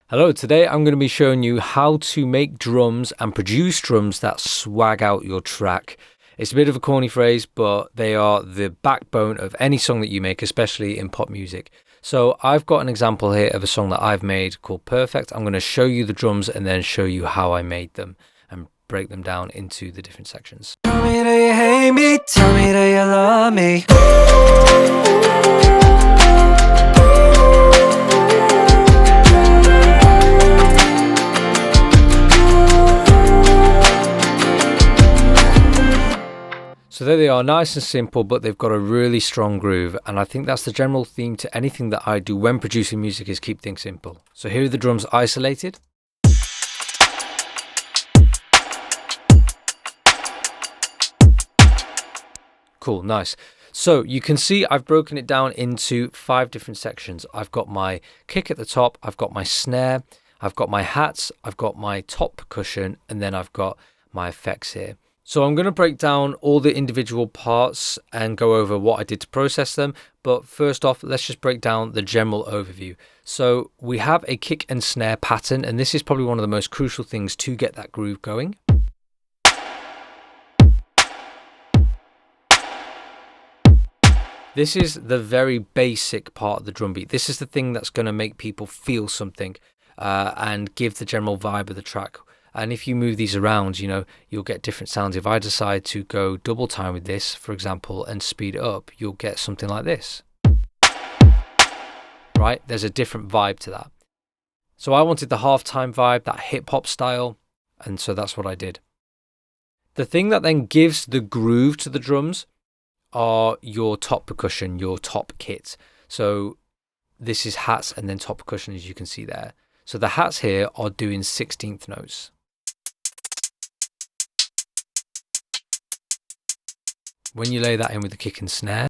Hello, today I'm going to be showing you how to make drums and produce drums that swag out your track. It's a bit of a corny phrase, but they are the backbone of any song that you make, especially in pop music. So I've got an example here of a song that I've made called Perfect. I'm going to show you the drums and then show you how I made them and break them down into the different sections. Tell me that you hate me, tell me that you love me. So there they are, nice and simple, but they've got a really strong groove. And I think that's the general theme to anything that I do when producing music, is keep things simple. So here are the drums isolated. Cool, nice. So you can see I've broken it down into 5 different sections. I've got my kick at the top, I've got my snare, I've got my hats, I've got my top percussion, and then I've got my effects here. So I'm going to break down all the individual parts and go over what I did to process them. But first off, let's just break down the general overview. So we have a kick and snare pattern, and this is probably one of the most crucial things to get that groove going. This is the very basic part of the drum beat. This is the thing that's going to make people feel something and give the general vibe of the track. And if you move these around, you'll get different sounds. If I decide to go double time with this, for example, and speed it up, you'll get something like this. Right? There's a different vibe to that. So I wanted the halftime vibe, that hip hop style, and so that's what I did. The thing that then gives the groove to the drums are your top percussion, your top kit. So this is hats and then top percussion, as you can see there. So the hats here are doing 16th notes. When you lay that in with the kick and snare,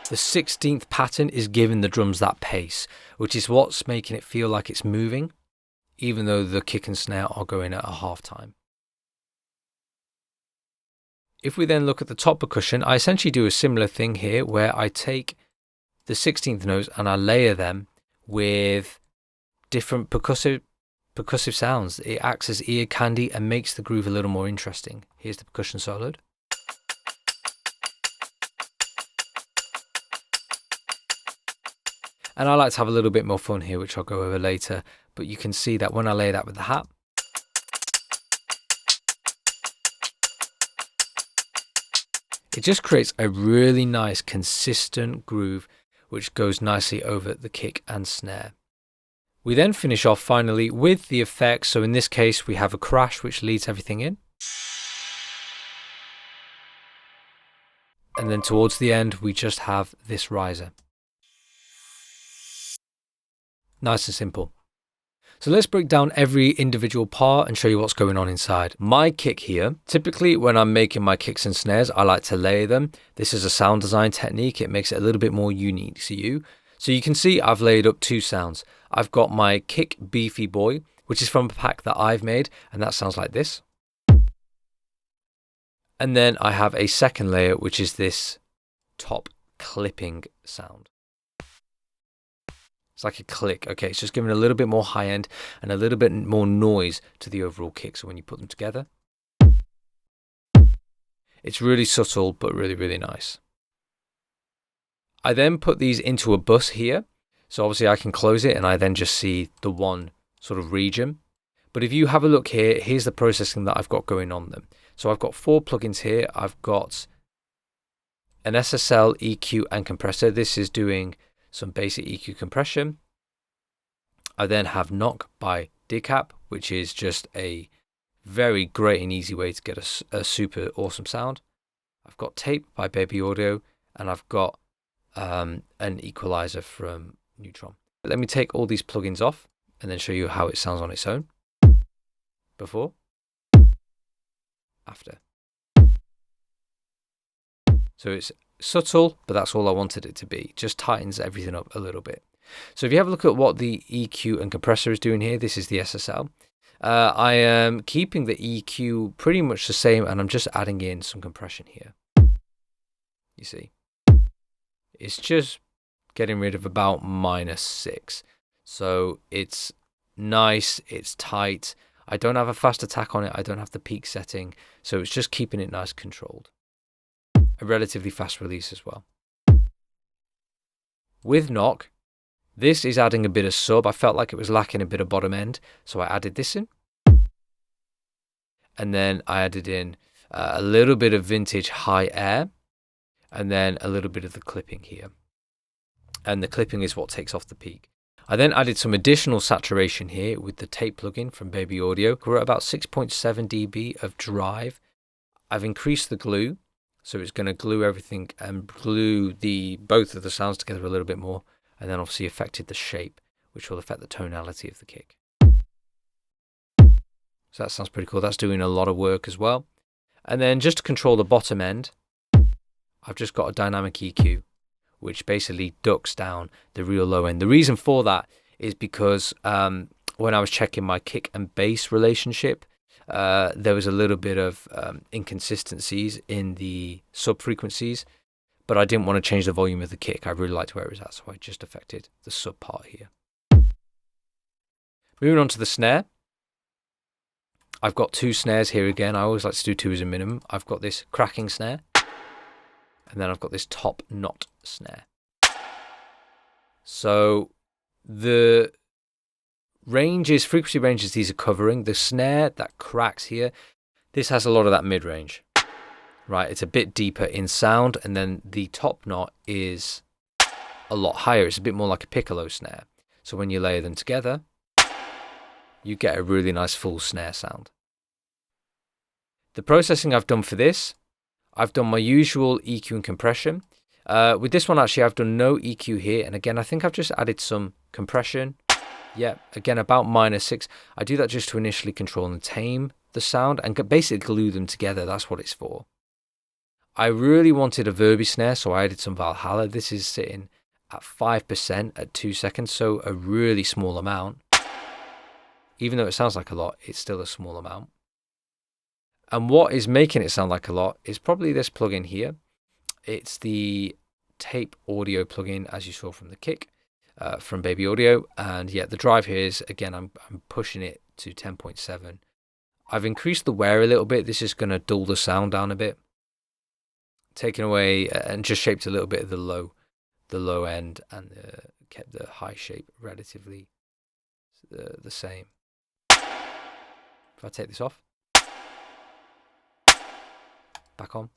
the 16th pattern is giving the drums that pace, which is what's making it feel like it's moving, even though the kick and snare are going at a half time. If we then look at the top percussion, I essentially do a similar thing here where I take the 16th notes and I layer them with different percussive sounds. It acts as ear candy and makes the groove a little more interesting. Here's the percussion soloed. And I like to have a little bit more fun here, which I'll go over later. But you can see that when I lay that with the hat, it just creates a really nice, consistent groove, which goes nicely over the kick and snare. We then finish off finally with the effects. So in this case, we have a crash, which leads everything in. And then towards the end, we just have this riser. Nice and simple. So let's break down every individual part and show you what's going on inside. My kick here, typically when I'm making my kicks and snares, I like to layer them. This is a sound design technique. It makes it a little bit more unique to you. So you can see I've layered up 2 sounds. I've got my kick Beefy Boy, which is from a pack that I've made, and that sounds like this. And then I have a second layer, which is this top clipping sound. It's like a click. Okay, it's just giving a little bit more high end and a little bit more noise to the overall kick. So when you put them together, it's really subtle, but really, really nice. I then put these into a bus here. So obviously I can close it and I then just see the one sort of region. But if you have a look here, here's the processing that I've got going on them. So I've got 4 plugins here. I've got an SSL, EQ and compressor. This is doing some basic EQ compression. I then have Knock by Decap, which is just a very great and easy way to get a super awesome sound. I've got Tape by Baby Audio, and I've got an equalizer from Neutron. Let me take all these plugins off and then show you how it sounds on its own. Before, after. So it's subtle, but that's all I wanted it to be. Just tightens everything up a little bit. So if you have a look at what the EQ and compressor is doing here, this is the SSL. I am keeping the EQ pretty much the same, and I'm just adding in some compression here. You see? it's just getting rid of about -6. So it's nice, it's tight. I don't have a fast attack on it. I don't have the peak setting. So it's just keeping it nice controlled. A relatively fast release as well. With knock, this is adding a bit of sub. I felt like it was lacking a bit of bottom end. So I added this in. And then I added in a little bit of vintage high air. And then a little bit of the clipping here. And the clipping is what takes off the peak. I then added some additional saturation here with the tape plugin from Baby Audio. We're at about 6.7 dB of drive. I've increased the glue, so it's going to glue everything and glue both of the sounds together a little bit more, and then obviously affected the shape, which will affect the tonality of the kick. So that sounds pretty cool. That's doing a lot of work as well. And then just to control the bottom end, I've just got a dynamic EQ, which basically ducks down the real low end. The reason for that is because when I was checking my kick and bass relationship, there was a little bit of inconsistencies in the sub frequencies, but I didn't want to change the volume of the kick. I really liked where it was at, so I just affected the sub part here. Moving on to the snare. I've got 2 snares here again. I always like to do 2 as a minimum. I've got this cracking snare, and then I've got this top knot snare. So the frequency ranges these are covering. The snare that cracks here, this has a lot of that mid-range, right? It's a bit deeper in sound, and then the top knot is a lot higher. It's a bit more like a piccolo snare. So when you layer them together, you get a really nice full snare sound. The processing I've done for this, I've done my usual EQ and compression. With this one, actually, I've done no EQ here. And again, I think I've just added some compression. Yeah, again, about -6. I do that just to initially control and tame the sound and basically glue them together. That's what it's for. I really wanted a Verbi snare, so I added some Valhalla. This is sitting at 5% at 2 seconds, so a really small amount. Even though it sounds like a lot, it's still a small amount. And what is making it sound like a lot is probably this plugin here. It's the tape audio plugin, as you saw from the kick, from Baby Audio. And yeah, the drive here is, again, I'm pushing it to 10.7. I've increased the wear a little bit. This is going to dull the sound down a bit. Taken away and just shaped a little bit of the low end, and kept the high shape relatively the same. If I take this off, back on,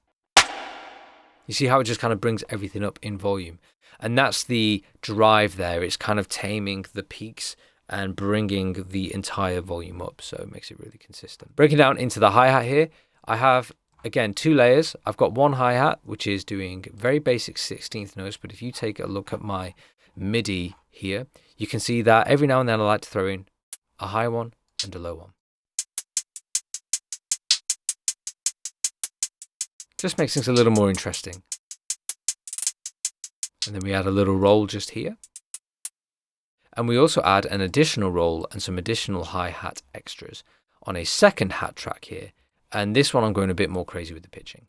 you see how it just kind of brings everything up in volume. And that's the drive there. It's kind of taming the peaks and bringing the entire volume up. So it makes it really consistent. Breaking down into the hi-hat here, I have, again, 2 layers. I've got one hi-hat, which is doing very basic 16th notes. But if you take a look at my MIDI here, you can see that every now and then I like to throw in a high one and a low one. Just makes things a little more interesting. And then we add a little roll just here. And we also add an additional roll and some additional hi-hat extras on a second hat track here. And this one I'm going a bit more crazy with the pitching.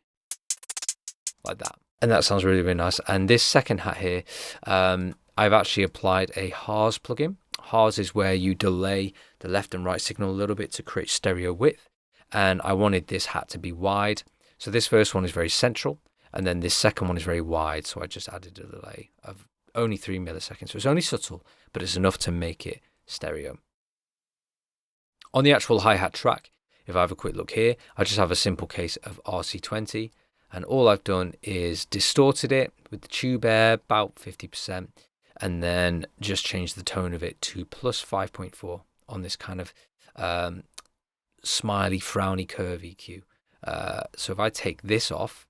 Like that. And that sounds really, really nice. And this second hat here, I've actually applied a Haas plugin. Haas is where you delay the left and right signal a little bit to create stereo width. And I wanted this hat to be wide. So this first one is very central, and then this second one is very wide. So I just added a delay of only 3 milliseconds. So it's only subtle, but it's enough to make it stereo. On the actual hi-hat track, if I have a quick look here, I just have a simple case of RC20, and all I've done is distorted it with the tube air about 50%, and then just changed the tone of it to plus 5.4 on this kind of smiley, frowny curve EQ. So if I take this off,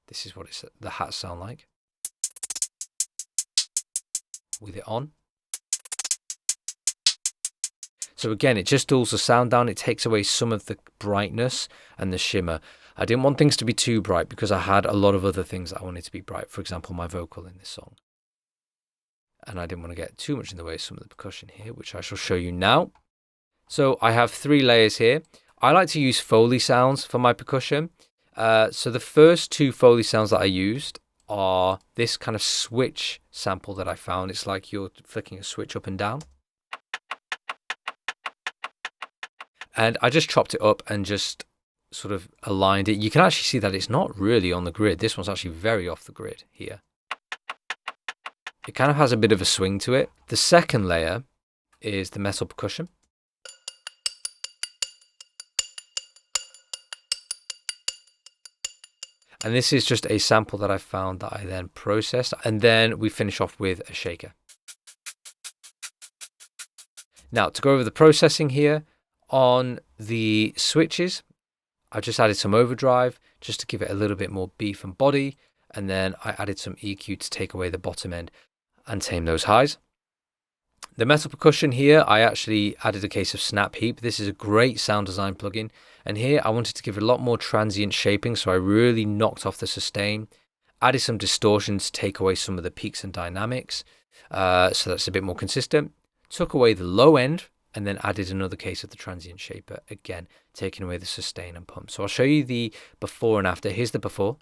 this is what the hats sound like with it on. So again, it just dulls the sound down. It takes away some of the brightness and the shimmer. I didn't want things to be too bright because I had a lot of other things that I wanted to be bright. For example, my vocal in this song. And I didn't want to get too much in the way of some of the percussion here, which I shall show you now. So I have 3 layers here. I like to use Foley sounds for my percussion. So the first 2 Foley sounds that I used are this kind of switch sample that I found. It's like you're flicking a switch up and down. And I just chopped it up and just sort of aligned it. You can actually see that it's not really on the grid. This one's actually very off the grid here. It kind of has a bit of a swing to it. The second layer is the metal percussion. And this is just a sample that I found that I then processed. And then we finish off with a shaker. Now, to go over the processing here, on the switches, I just added some overdrive just to give it a little bit more beef and body. And then I added some EQ to take away the bottom end and tame those highs. The metal percussion here, I actually added a case of Snap Heap. This is a great sound design plugin. And here I wanted to give it a lot more transient shaping. So I really knocked off the sustain, added some distortion to take away some of the peaks and dynamics. So that's a bit more consistent. Took away the low end and then added another case of the transient shaper. Again, taking away the sustain and pump. So I'll show you the before and after. Here's the before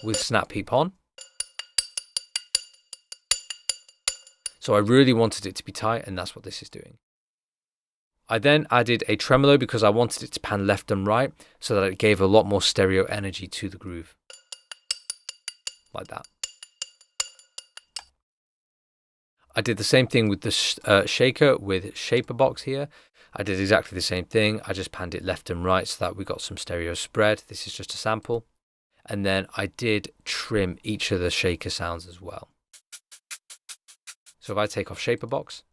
with Snap Heap on. So I really wanted it to be tight, and that's what this is doing. I then added a tremolo because I wanted it to pan left and right so that it gave a lot more stereo energy to the groove. Like that. I did the same thing with the shaker with Shaper Box here. I did exactly the same thing. I just panned it left and right so that we got some stereo spread. This is just a sample. And then I did trim each of the shaker sounds as well. So if I take off Shaper Box,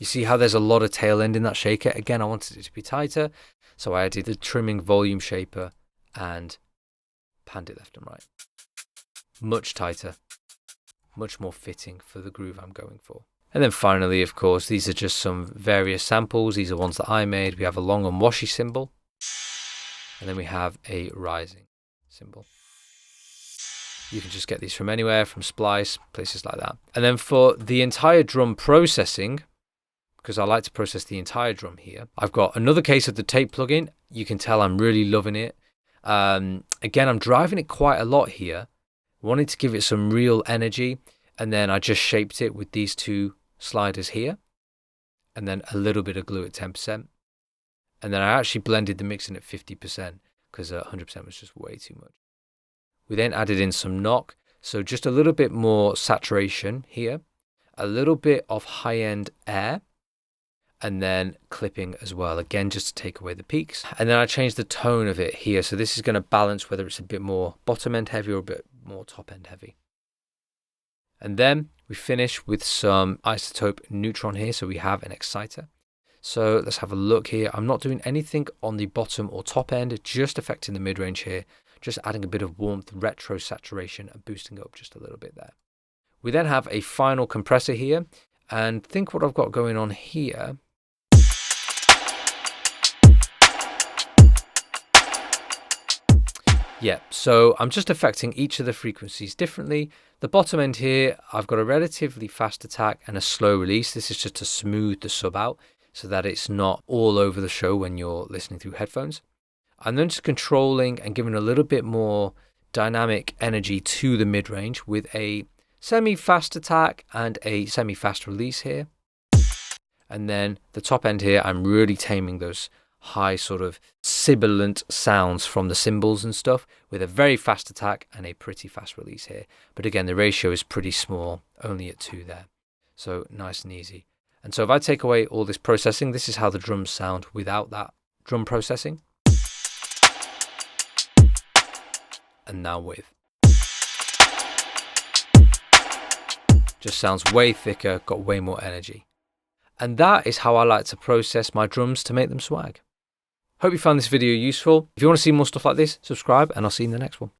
you see how there's a lot of tail end in that shaker. Again, I wanted it to be tighter, so I added the trimming volume shaper and panned it left and right. Much tighter, much more fitting for the groove I'm going for. And then finally, of course, these are just some various samples. These are ones that I made. We have a long and washy cymbal, and then we have a rising cymbal. You can just get these from anywhere, from Splice, places like that. And then for the entire drum processing, because I like to process the entire drum here, I've got another case of the tape plugin. You can tell I'm really loving it. Again, I'm driving it quite a lot here. Wanted to give it some real energy. And then I just shaped it with these two sliders here. And then a little bit of glue at 10%. And then I actually blended the mixing at 50% because 100% was just way too much. We then added in some knock, so just a little bit more saturation here, a little bit of high-end air, and then clipping as well, again, just to take away the peaks. And then I changed the tone of it here, so this is going to balance whether it's a bit more bottom-end heavy or a bit more top-end heavy. And then we finish with some isotope neutron here, so we have an exciter. So let's have a look here. I'm not doing anything on the bottom or top end, just affecting the mid-range here. Just adding a bit of warmth, retro saturation, and boosting it up just a little bit there. We then have a final compressor here, and think what I've got going on here. Yeah, so I'm just affecting each of the frequencies differently. The bottom end here, I've got a relatively fast attack and a slow release. This is just to smooth the sub out so that it's not all over the show when you're listening through headphones. I'm then just controlling and giving a little bit more dynamic energy to the mid-range with a semi-fast attack and a semi-fast release here. And then the top end here, I'm really taming those high sort of sibilant sounds from the cymbals and stuff with a very fast attack and a pretty fast release here. But again, the ratio is pretty small, only at 2 there. So nice and easy. And so if I take away all this processing, this is how the drums sound without that drum processing. And now with. Just sounds way thicker, got way more energy. And that is how I like to process my drums to make them swag. Hope you found this video useful. If you want to see more stuff like this, subscribe and I'll see you in the next one.